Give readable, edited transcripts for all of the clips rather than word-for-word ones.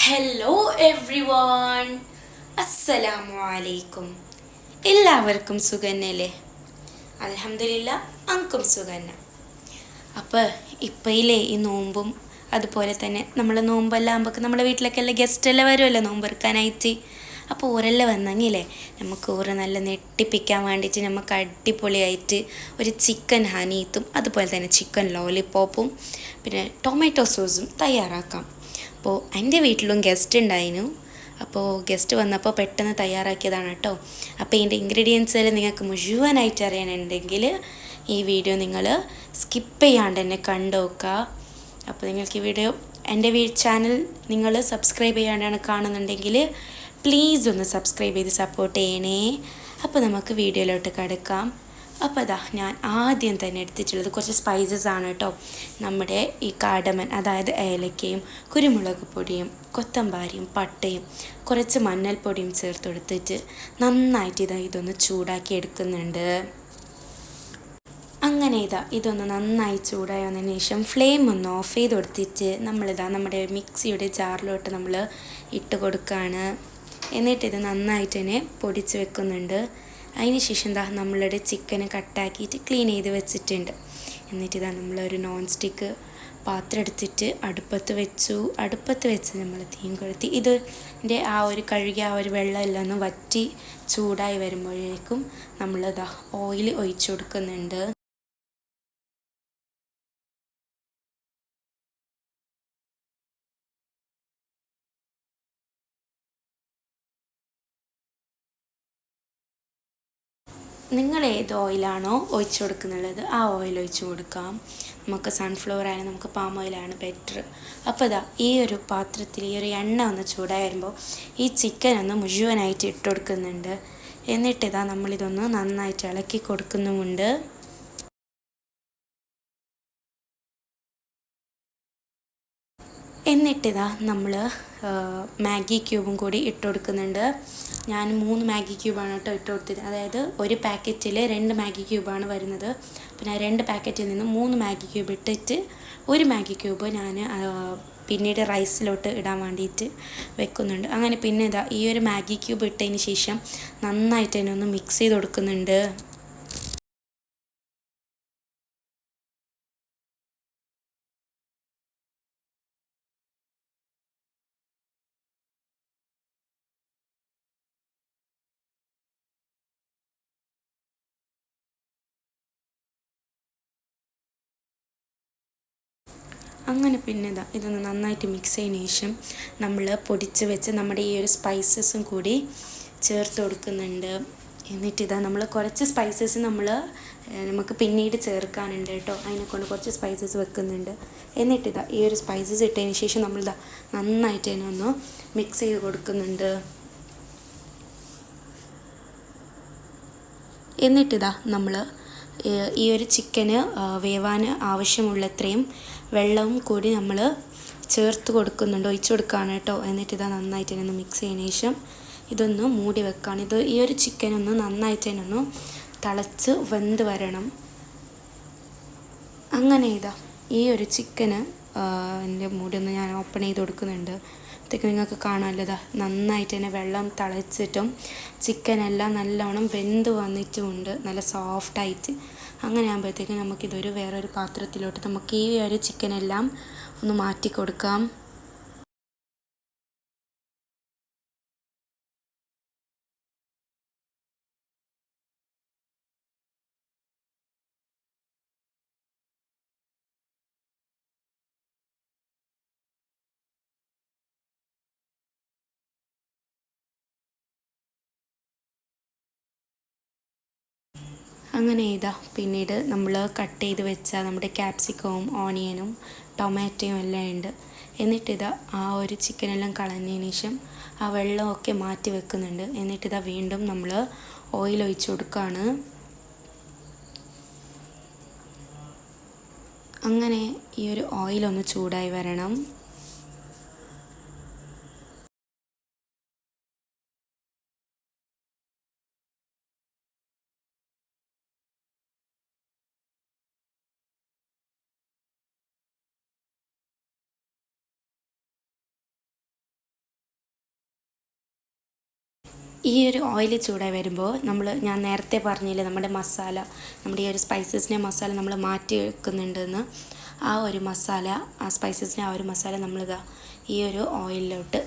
Hello every one, അസ്സലാമു അലൈക്കും. എല്ലാവർക്കും സുഖന്നല്ലേ? അൽഹംദുലില്ലാ, അൻക്കും സുഖന്ന. അപ്പോൾ ഇപ്പോയില്ലേ ഈ നോമ്പും അതുപോലെ തന്നെ നമ്മൾ നോമ്പെല്ലാം ആകുമ്പോൾ നമ്മുടെ വീട്ടിലൊക്കെ എല്ലാം ഗസ്റ്റെല്ലാം വരുമല്ലോ നോമ്പെറുക്കാനായിട്ട്. അപ്പോൾ ഓരെല്ലാം വന്നെങ്കിലേ നമുക്ക് ഓറ് നല്ല നെട്ടിപ്പിക്കാൻ വേണ്ടിയിട്ട് നമുക്ക് അടിപൊളിയായിട്ട് ഒരു ചിക്കൻ ഹനീത്തും അതുപോലെ തന്നെ ചിക്കൻ ലോലിപ്പോപ്പും പിന്നെ ടൊമാറ്റോ സോസും തയ്യാറാക്കാം. അപ്പോൾ എൻ്റെ വീട്ടിലും ഗസ്റ്റ് ഉണ്ടായിരുന്നു. അപ്പോൾ ഗസ്റ്റ് വന്നപ്പോൾ പെട്ടെന്ന് തയ്യാറാക്കിയതാണ് കേട്ടോ. അപ്പോൾ ഇതിൻ്റെ ഇൻഗ്രീഡിയൻസ് എല്ലാം നിങ്ങൾക്ക് മുഴുവനായിട്ട് അറിയാനുണ്ടെങ്കിൽ ഈ വീഡിയോ നിങ്ങൾ സ്കിപ്പ് ചെയ്യാണ്ട് തന്നെ കണ്ടു നോക്കുക. അപ്പോൾ നിങ്ങൾക്ക് ഈ വീഡിയോ എൻ്റെ ചാനൽ നിങ്ങൾ സബ്സ്ക്രൈബ് ചെയ്യാണ്ടാണ് കാണുന്നുണ്ടെങ്കിൽ പ്ലീസ് ഒന്ന് സബ്സ്ക്രൈബ് ചെയ്ത് സപ്പോർട്ട് ചെയ്യണേ. അപ്പോൾ നമുക്ക് വീഡിയോയിലോട്ട് കിടക്കാം. അപ്പോൾ അതാ ഞാൻ ആദ്യം തന്നെ എടുത്തിട്ടുള്ളത് കുറച്ച് സ്പൈസസ് ആണ് കേട്ടോ. നമ്മുടെ ഈ കാടമൻ, അതായത് ഏലക്കയും കുരുമുളക് പൊടിയും കൊത്തമ്പാരിയും പട്ടയും കുറച്ച് മഞ്ഞൾപ്പൊടിയും ചേർത്ത് കൊടുത്തിട്ട് നന്നായിട്ട് ഇതൊന്ന് ചൂടാക്കി എടുക്കുന്നുണ്ട്. അങ്ങനെ ഇതൊന്ന് നന്നായി ചൂടായി വന്നതിന് ശേഷം ഫ്ലെയിം ഒന്ന് ഓഫ് ചെയ്ത് കൊടുത്തിട്ട് നമ്മുടെ മിക്സിയുടെ ജാറിലോട്ട് നമ്മൾ ഇട്ട് കൊടുക്കുകയാണ്. എന്നിട്ടിത് നന്നായിട്ട് തന്നെ പൊടിച്ച് വെക്കുന്നുണ്ട്. അതിന് ശേഷം നമ്മളുടെ ചിക്കന് കട്ടാക്കിയിട്ട് ക്ലീൻ ചെയ്ത് വെച്ചിട്ടുണ്ട്. എന്നിട്ടിതാ നമ്മളൊരു നോൺ സ്റ്റിക്ക് പാത്രം എടുത്തിട്ട് അടുപ്പത്ത് വെച്ച് നമ്മൾ തീം കൊളുത്തി ഇതിൻ്റെ ആ ഒരു കഴുകിയ ആ ഒരു വെള്ളം എല്ലാം ഒന്ന് വറ്റി ചൂടായി വരുമ്പോഴേക്കും നമ്മളിതാ ഓയിൽ ഒഴിച്ചു കൊടുക്കുന്നുണ്ട്. നിങ്ങൾ ഏത് ഓയിലാണോ ഒഴിച്ചു കൊടുക്കുന്നുള്ളത് ആ ഓയിൽ ഒഴിച്ചു കൊടുക്കാം. നമുക്ക് സൺഫ്ലവർ ആയാലും നമുക്ക് പാം ഓയിലാണ് ബെറ്റർ. അപ്പോൾ ഈ ഒരു പാത്രത്തിൽ ഈ ഒരു എണ്ണ ഒന്ന് ചൂടായി വരുമ്പോൾ ഈ ചിക്കൻ ഒന്ന് മുഴുവനായിട്ട് ഇട്ട് കൊടുക്കുന്നുണ്ട്. എന്നിട്ടിതാ നമ്മളിതൊന്ന് നന്നായിട്ട് ഇളക്കി കൊടുക്കുന്നുമുണ്ട്. എന്നിട്ടിതാ നമ്മൾ മാഗി ക്യൂബും കൂടി ഇട്ട് കൊടുക്കുന്നുണ്ട്. ഞാൻ 3 മാഗി ക്യൂബാണ് കേട്ടോ ഇട്ട് കൊടുത്തത്. അതായത് ഒരു പാക്കറ്റിൽ 2 മാഗി ക്യൂബാണ് വരുന്നത്. അപ്പോൾ ഞാൻ 2 പാക്കറ്റിൽ നിന്ന് 3 മാഗി ക്യൂബ് ഇട്ടിട്ട് ഒരു മാഗി ക്യൂബ് ഞാൻ പിന്നീട് റൈസിലോട്ട് ഇടാൻ വേണ്ടിയിട്ട് വെക്കുന്നുണ്ട്. അങ്ങനെ പിന്നെ ഈ ഒരു മാഗി ക്യൂബ് ഇട്ടതിന് ശേഷം നന്നായിട്ട് തന്നെ ഒന്ന് മിക്സ് ചെയ്ത് കൊടുക്കുന്നുണ്ട്. അങ്ങനെ പിന്നെ ഇതൊന്ന് നന്നായിട്ട് മിക്സ് ചെയ്തതിന് ശേഷം നമ്മൾ പൊടിച്ച് വെച്ച് നമ്മുടെ ഈ ഒരു സ്പൈസസും കൂടി ചേർത്ത് കൊടുക്കുന്നുണ്ട്. എന്നിട്ടിതാ നമ്മൾ കുറച്ച് സ്പൈസസ് നമുക്ക് പിന്നീട് ചേർക്കാനുണ്ട് കേട്ടോ. അതിനെക്കൊണ്ട് കുറച്ച് സ്പൈസസ് വെക്കുന്നുണ്ട്. എന്നിട്ടിതാ ഈ ഒരു സ്പൈസസ് ഇട്ടതിന് ശേഷം നന്നായിട്ട് തന്നെ ഒന്ന് മിക്സ് ചെയ്ത് കൊടുക്കുന്നുണ്ട്. എന്നിട്ടിതാ നമ്മൾ ഈ ഒരു ചിക്കന് വേവാൻ ആവശ്യമുള്ളത്രയും വെള്ളവും കൂടി നമ്മൾ ചേർത്ത് കൊടുക്കുന്നുണ്ട്, ഒഴിച്ചു കൊടുക്കുകയാണ് കേട്ടോ. എന്നിട്ടിതാ നന്നായിട്ട് തന്നെ ഒന്ന് മിക്സ് ചെയ്തതിന് ശേഷം ഇതൊന്ന് മൂടി വെക്കുകയാണ്. ഈ ഒരു ചിക്കനൊന്ന് നന്നായിട്ട് തന്നെ ഒന്ന് തിളച്ച് വെന്ത് വരണം. അങ്ങനെ ഈ ഒരു ചിക്കന് എൻ്റെ മൂടി ഒന്ന് ഞാൻ ഓപ്പൺ ചെയ്ത് കൊടുക്കുന്നുണ്ട്. അപ്പോഴത്തേക്ക് നിങ്ങൾക്ക് കാണാമല്ലോ നന്നായിട്ട് തന്നെ വെള്ളം തിളച്ചിട്ടും ചിക്കനെല്ലാം നല്ലോണം വെന്ത് വന്നിട്ടുമുണ്ട്, നല്ല സോഫ്റ്റായിട്ട്. അങ്ങനെ ആകുമ്പോഴത്തേക്കും നമുക്കിതൊരു വേറൊരു പാത്രത്തിലോട്ട് നമുക്ക് ഈ ഒരു ചിക്കനെല്ലാം ഒന്ന് മാറ്റി കൊടുക്കാം. അങ്ങനെ പിന്നീട് നമ്മൾ കട്ട് ചെയ്ത് വെച്ച നമ്മുടെ ക്യാപ്സിക്കവും ഓണിയനും ടൊമാറ്റോയും എല്ലാം ഉണ്ട്. എന്നിട്ടിതാ ആ ഒരു ചിക്കനെല്ലാം കളഞ്ഞതിന് ശേഷം ആ വെള്ളമൊക്കെ മാറ്റി വെക്കുന്നുണ്ട്. എന്നിട്ടിതാ വീണ്ടും നമ്മൾ ഓയിൽ ഒഴിച്ച് കൊടുക്കുകയാണ്. അങ്ങനെ ഈ ഒരു ഓയിലൊന്ന് ചൂടായി വരണം. ഈ ഒരു ഓയിൽ ചൂടായി വരുമ്പോൾ ഞാൻ നേരത്തെ പറഞ്ഞില്ലേ നമ്മുടെ ഈ ഒരു സ്പൈസസിനെ മസാല നമ്മൾ മാറ്റി വെക്കുന്നുണ്ടെന്ന്. ആ ഒരു മസാല, ആ സ്പൈസസിനെ ആ ഒരു മസാല നമ്മളിതാ ഈ ഒരു ഓയിലിലോട്ട്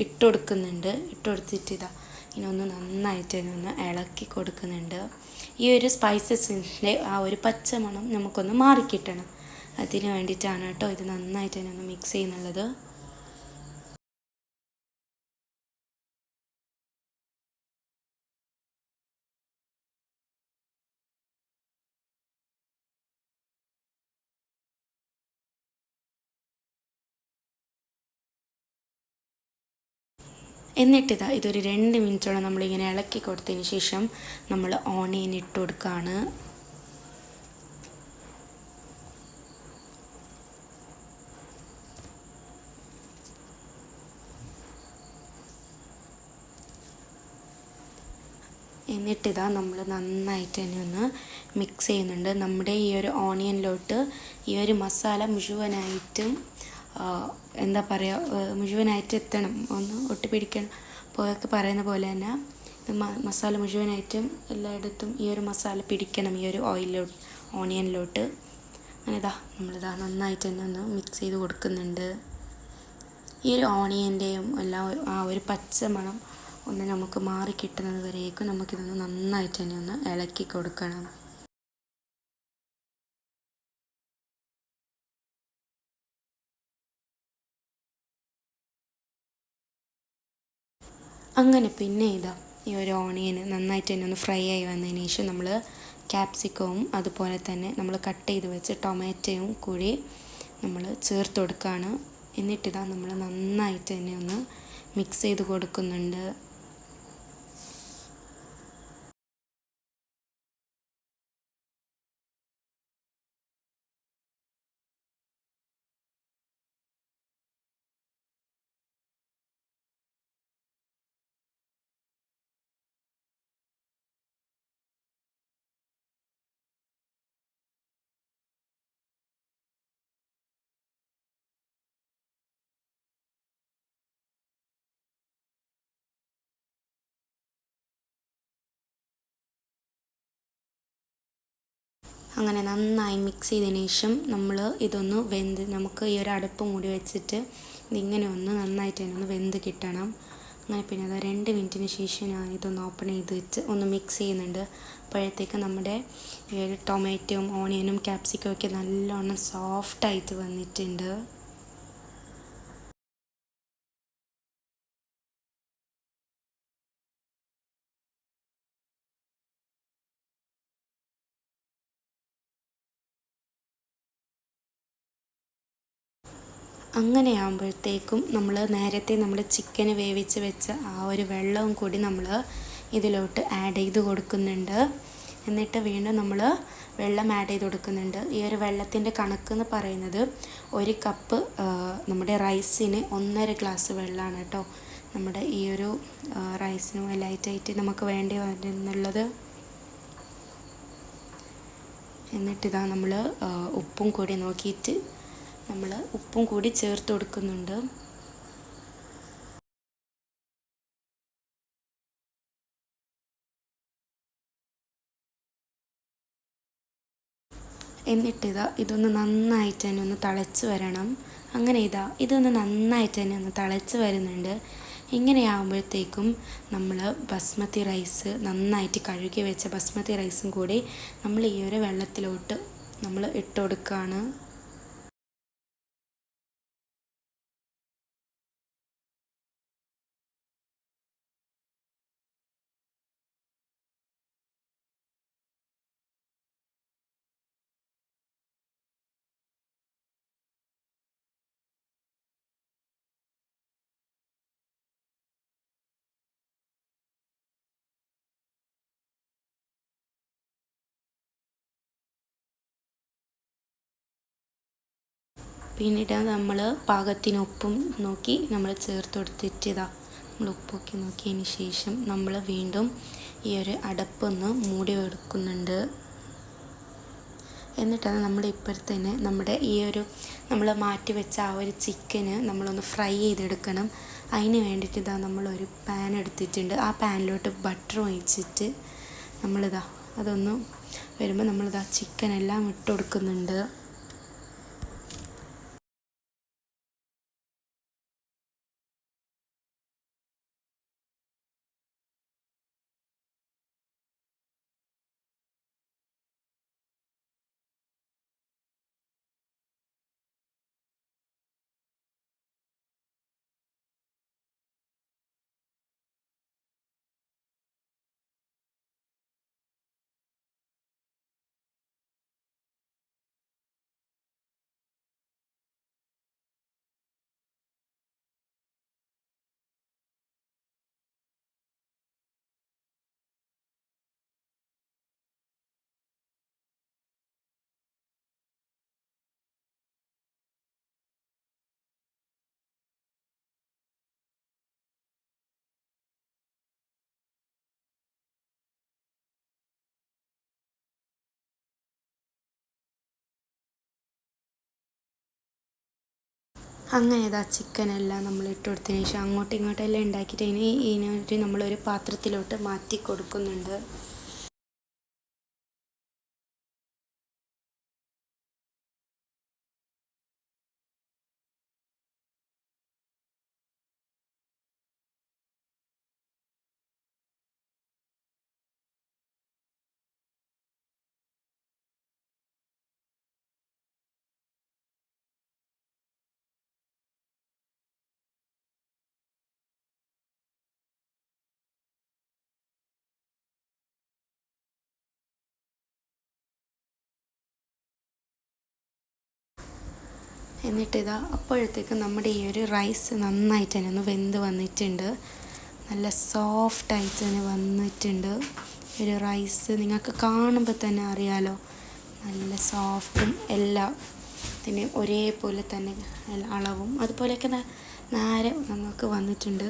ഇട്ട് കൊടുക്കുന്നുണ്ട്. ഇട്ട് കൊടുത്തിട്ട് ഇതിനൊന്ന് നന്നായിട്ട് ഇതിനൊന്ന് ഇളക്കി കൊടുക്കുന്നുണ്ട്. ഈ ഒരു സ്പൈസസിൻ്റെ ആ ഒരു പച്ചമണം നമുക്കൊന്ന് മാറിക്കിട്ടണം. അതിന് വേണ്ടിയിട്ടാണ് കേട്ടോ ഇത് നന്നായിട്ട് ഇതിനൊന്ന് മിക്സ് ചെയ്യുന്നുള്ളത്. എന്നിട്ടിതാ ഇതൊരു 2 മിനിറ്റോളം നമ്മളിങ്ങനെ ഇളക്കി കൊടുത്തതിന് ശേഷം നമ്മൾ ഓണിയൻ ഇട്ട് കൊടുക്കുകയാണ്. എന്നിട്ടിതാ നമ്മൾ നന്നായിട്ട് തന്നെ ഒന്ന് മിക്സ് ചെയ്യുന്നുണ്ട്. നമ്മുടെ ഈ ഒരു ഓണിയനിലോട്ട് ഈ ഒരു മസാല മുഴുവനായിട്ടും എന്താ പറയുക, മുഴുവനായിട്ട് എത്തണം, ഒന്ന് ഒട്ടിപ്പിടിക്കണം. പോയൊക്കെ പറയുന്ന പോലെ തന്നെ മസാല മുഴുവനായിട്ടും എല്ലായിടത്തും ഈ ഒരു മസാല പിടിക്കണം, ഈ ഒരു ഓണിയനിലോട്ട്. അങ്ങനെ നമ്മളിതാ നന്നായിട്ട് തന്നെ ഒന്ന് മിക്സ് ചെയ്ത് കൊടുക്കുന്നുണ്ട്. ഈ ഒരു ഓണിയൻ്റെയും എല്ലാം ആ ഒരു പച്ചമണം ഒന്ന് നമുക്ക് മാറി കിട്ടുന്നത് വരേക്കും നമുക്കിതൊന്ന് നന്നായിട്ട് തന്നെ ഒന്ന് ഇളക്കി കൊടുക്കണം. അങ്ങനെ പിന്നെ ഈ ഒരു ഓണിയൻ നന്നായിട്ട് തന്നെ ഒന്ന് ഫ്രൈ ആയി വന്നതിന് ശേഷം നമ്മൾ ക്യാപ്സിക്കവും അതുപോലെ തന്നെ നമ്മൾ കട്ട് ചെയ്ത് വെച്ച് ടൊമാറ്റോയും കൂടി നമ്മൾ ചേർത്ത് കൊടുക്കുകയാണ്. എന്നിട്ടിതാ നമ്മൾ നന്നായിട്ട് തന്നെ ഒന്ന് മിക്സ് ചെയ്ത് കൊടുക്കുന്നുണ്ട്. അങ്ങനെ നന്നായി മിക്സ് ചെയ്തതിന് ശേഷം നമ്മൾ ഇതൊന്ന് നമുക്ക് ഈ ഒരു അടപ്പ് മൂടി വെച്ചിട്ട് ഇതിങ്ങനെ ഒന്ന് നന്നായിട്ട് തന്നെ ഒന്ന് വെന്ത് കിട്ടണം. അങ്ങനെ പിന്നെ അത് 2 മിനിറ്റിന് ശേഷം ഞാൻ ഇതൊന്ന് ഓപ്പൺ ചെയ്ത് വെച്ച് ഒന്ന് മിക്സ് ചെയ്യുന്നുണ്ട്. അപ്പോഴത്തേക്ക് നമ്മുടെ ഈ ഒരു ടൊമാറ്റോയും ഓണിയനും ക്യാപ്സിക്കവും ഒക്കെ നല്ലോണം സോഫ്റ്റായിട്ട് വന്നിട്ടുണ്ട്. അങ്ങനെ ആകുമ്പോഴത്തേക്കും നമ്മൾ നേരത്തെ നമ്മൾ ചിക്കന് വേവിച്ച് വെച്ച ആ ഒരു വെള്ളവും കൂടി നമ്മൾ ഇതിലോട്ട് ആഡ് ചെയ്ത് കൊടുക്കുന്നുണ്ട്. എന്നിട്ട് വീണ്ടും നമ്മൾ വെള്ളം ആഡ് ചെയ്ത് കൊടുക്കുന്നുണ്ട്. ഈ ഒരു വെള്ളത്തിൻ്റെ കണക്കെന്ന് പറയുന്നത് 1 കപ്പ് നമ്മുടെ റൈസിന് 1.5 ഗ്ലാസ് വെള്ളമാണ് കേട്ടോ. നമ്മുടെ ഈ ഒരു റൈസിനും ലൈറ്റായിട്ട് നമുക്ക് വേണ്ടി വരുന്നുള്ളത്. എന്നിട്ടിതാ നമ്മൾ ഉപ്പും കൂടി നോക്കിയിട്ട് നമ്മൾ ഉപ്പും കൂടി ചേർത്ത് കൊടുക്കുന്നുണ്ട്. എന്നിട്ട് ഇതൊന്ന് നന്നായിട്ട് തന്നെ ഒന്ന് തിളച്ച് വരണം. അങ്ങനെ ഇതൊന്ന് നന്നായിട്ട് തന്നെ ഒന്ന് തിളച്ച് വരുന്നുണ്ട്. ഇങ്ങനെയാകുമ്പോഴത്തേക്കും നമ്മൾ ബസ്മതി റൈസ് നന്നായിട്ട് കഴുകി വെച്ച ബസ്മതി റൈസും കൂടി നമ്മൾ ഈ ഒരു വെള്ളത്തിലോട്ട് നമ്മൾ ഇട്ട് കൊടുക്കുകയാണ്. പിന്നീട് നമ്മൾ പാകത്തിന് ഉപ്പും നോക്കി നമ്മൾ ചേർത്ത് കൊടുത്തിട്ട് നമ്മൾ ഉപ്പൊക്കെ നോക്കിയതിന് ശേഷം നമ്മൾ വീണ്ടും ഈ ഒരു അടപ്പൊന്ന് മൂടി വെക്കുന്നുണ്ട്. എന്നിട്ടത് നമ്മുടെ ഇപ്പുറത്തന്നെ നമ്മുടെ ഈ ഒരു നമ്മൾ മാറ്റി വെച്ച ആ ഒരു ചിക്കന് നമ്മളൊന്ന് ഫ്രൈ ചെയ്തെടുക്കണം. അതിന് വേണ്ടിയിട്ട് ഇതാ നമ്മളൊരു പാൻ എടുത്തിട്ടുണ്ട്. ആ പാനിലോട്ട് ബട്ടർ ഒഴിച്ചിട്ട് നമ്മളിതാ അതൊന്ന് വരുമ്പോൾ നമ്മളിതാ ചിക്കനെല്ലാം ഇട്ട് കൊടുക്കുന്നുണ്ട്. അങ്ങനെ ഇതാ ചിക്കനെല്ലാം നമ്മൾ ഇട്ട് കൊടുത്തതിന് ശേഷം അങ്ങോട്ടും ഇങ്ങോട്ടെല്ലാം ഉണ്ടാക്കിയിട്ട് ഇതിനൊരു നമ്മളൊരു പാത്രത്തിലോട്ട് മാറ്റി കൊടുക്കുന്നുണ്ട്. എന്നിട്ടിതാ അപ്പോഴത്തേക്ക് നമ്മുടെ ഈ ഒരു റൈസ് നന്നായിട്ട് തന്നെ ഒന്ന് വെന്ത് വന്നിട്ടുണ്ട്. നല്ല സോഫ്റ്റായിട്ട് തന്നെ വന്നിട്ടുണ്ട്. ഒരു റൈസ് നിങ്ങൾക്ക് കാണുമ്പോൾ തന്നെ അറിയാലോ, നല്ല സോഫ്റ്റും എല്ലാം ഇതിന് ഒരേപോലെ തന്നെ അളവും അതുപോലെയൊക്കെ നേരെ നമുക്ക് വന്നിട്ടുണ്ട്.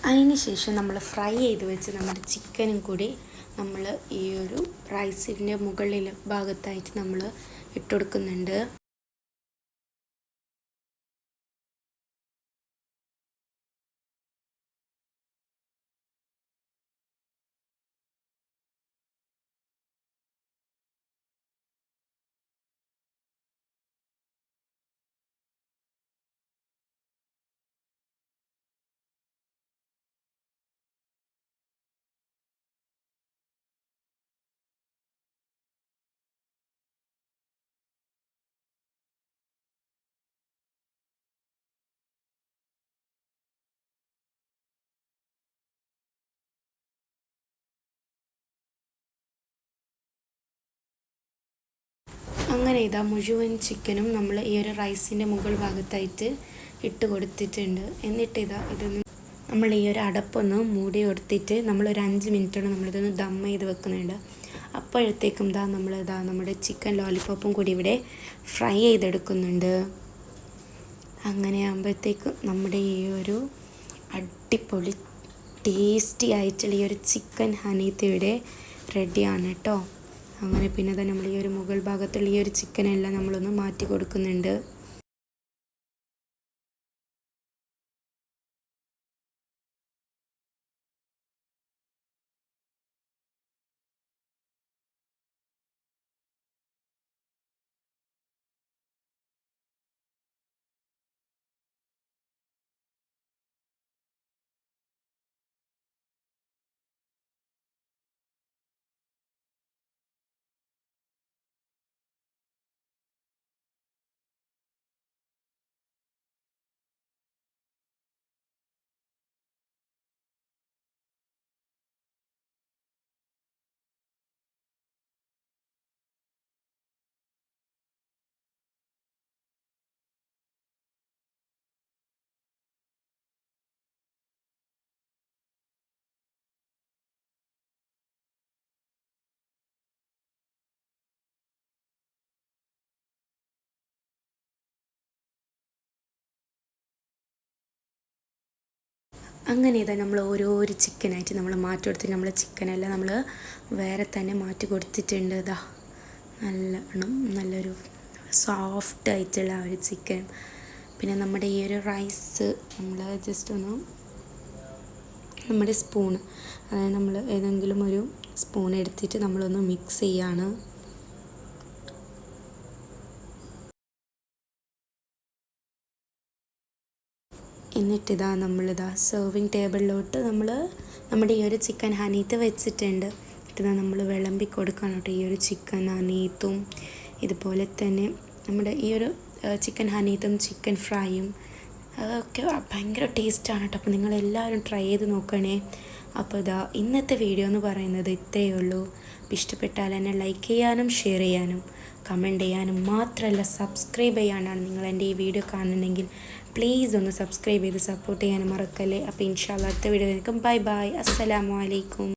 അതിന് ശേഷം നമ്മൾ ഫ്രൈ ചെയ്ത് വെച്ച് നമ്മുടെ ചിക്കനും കൂടി നമ്മൾ ഈ ഒരു റൈസിൻ്റെ മുകളിൽ ഭാഗത്തായിട്ട് നമ്മൾ ഇട്ട് കൊടുക്കുന്നുണ്ട്. അങ്ങനെ ഇതാ മുഴുവൻ ചിക്കനും നമ്മൾ ഈ ഒരു റൈസിൻ്റെ മുകൾ ഭാഗത്തായിട്ട് ഇട്ട് കൊടുത്തിട്ടുണ്ട്. എന്നിട്ട് ഇതൊന്ന് നമ്മൾ ഈ ഒരു അടപ്പൊന്ന് മൂടി കൊടുത്തിട്ട് നമ്മളൊരു 5 മിനിറ്റോടെ നമ്മളിതൊന്ന് ദം ചെയ്ത് വെക്കുന്നുണ്ട്. അപ്പോഴത്തേക്കും നമ്മുടെ ചിക്കൻ ലോലിപോപ്പും കൂടി ഇവിടെ ഫ്രൈ ചെയ്തെടുക്കുന്നുണ്ട്. അങ്ങനെ ആകുമ്പോഴത്തേക്കും നമ്മുടെ ഈ ഒരു അടിപൊളി ടേസ്റ്റി ആയിട്ടുള്ള ഈ ഒരു ചിക്കൻ ഹനീത്ത് ഇവിടെ റെഡിയാണ് കേട്ടോ. അങ്ങനെ പിന്നെ തന്നെ നമ്മൾ ഈ ഒരു മുകൾ ഭാഗത്തുള്ള ഈ ഒരു ചിക്കനെല്ലാം നമ്മളൊന്ന് മാറ്റി കൊടുക്കുന്നുണ്ട്. അങ്ങനെ ഇതാ നമ്മൾ ഓരോരോ ചിക്കനായിട്ട് നമ്മൾ മാറ്റി കൊടുത്തിട്ട് നമ്മൾ ചിക്കനെല്ലാം നമ്മൾ വേറെ തന്നെ മാറ്റി കൊടുത്തിട്ടുണ്ട്. ഇതാ നല്ലൊരു സോഫ്റ്റ് ആയിട്ടുള്ള ആ ഒരു ചിക്കൻ. പിന്നെ നമ്മുടെ ഈ ഒരു റൈസ് നമ്മൾ ജസ്റ്റ് ഒന്ന് നമ്മുടെ സ്പൂൺ, അതായത് നമ്മൾ ഏതെങ്കിലും ഒരു സ്പൂൺ എടുത്തിട്ട് നമ്മളൊന്ന് മിക്സ് ചെയ്യാണ്. എന്നിട്ടിതാ നമ്മളിതാ സെർവിങ് ടേബിളിലോട്ട് നമ്മുടെ ഈ ഒരു ചിക്കൻ ഹനീത്ത് വെച്ചിട്ടുണ്ട്. എന്നിട്ടിതാ നമ്മൾ വിളമ്പി കൊടുക്കണം കേട്ടോ. ഈ ഒരു ചിക്കൻ ഹനീത്തും ഇതുപോലെ തന്നെ നമ്മുടെ ഈ ഒരു ചിക്കൻ ഹനീത്തും ചിക്കൻ ഫ്രൈയും ഒക്കെ ഭയങ്കര ടേസ്റ്റാണ് കേട്ടോ. അപ്പോൾ നിങ്ങളെല്ലാവരും ട്രൈ ചെയ്ത് നോക്കണേ. അപ്പോൾ ഇതാ ഇന്നത്തെ വീഡിയോ എന്ന് പറയുന്നത് ഇത്രയേ ഉള്ളൂ. ഇഷ്ടപ്പെട്ടാൽ എന്നെ ലൈക്ക് ചെയ്യാനും ഷെയർ ചെയ്യാനും കമൻറ്റ് ചെയ്യാനും മാത്രമല്ല സബ്സ്ക്രൈബ് ചെയ്യാനാണ് നിങ്ങൾ എൻ്റെ ഈ വീഡിയോ കാണണമെങ്കിൽ പ്ലീസ് ഒന്ന് സബ്സ്ക്രൈബ് ചെയ്ത് സപ്പോർട്ട് ചെയ്യാനും മറക്കല്ലേ. അപ്പോൾ ഇൻഷാ അല്ലാഹ് അടുത്ത വീഡിയോ നിൽക്കും. Bye bye. അസ്സലാമു അലൈക്കും.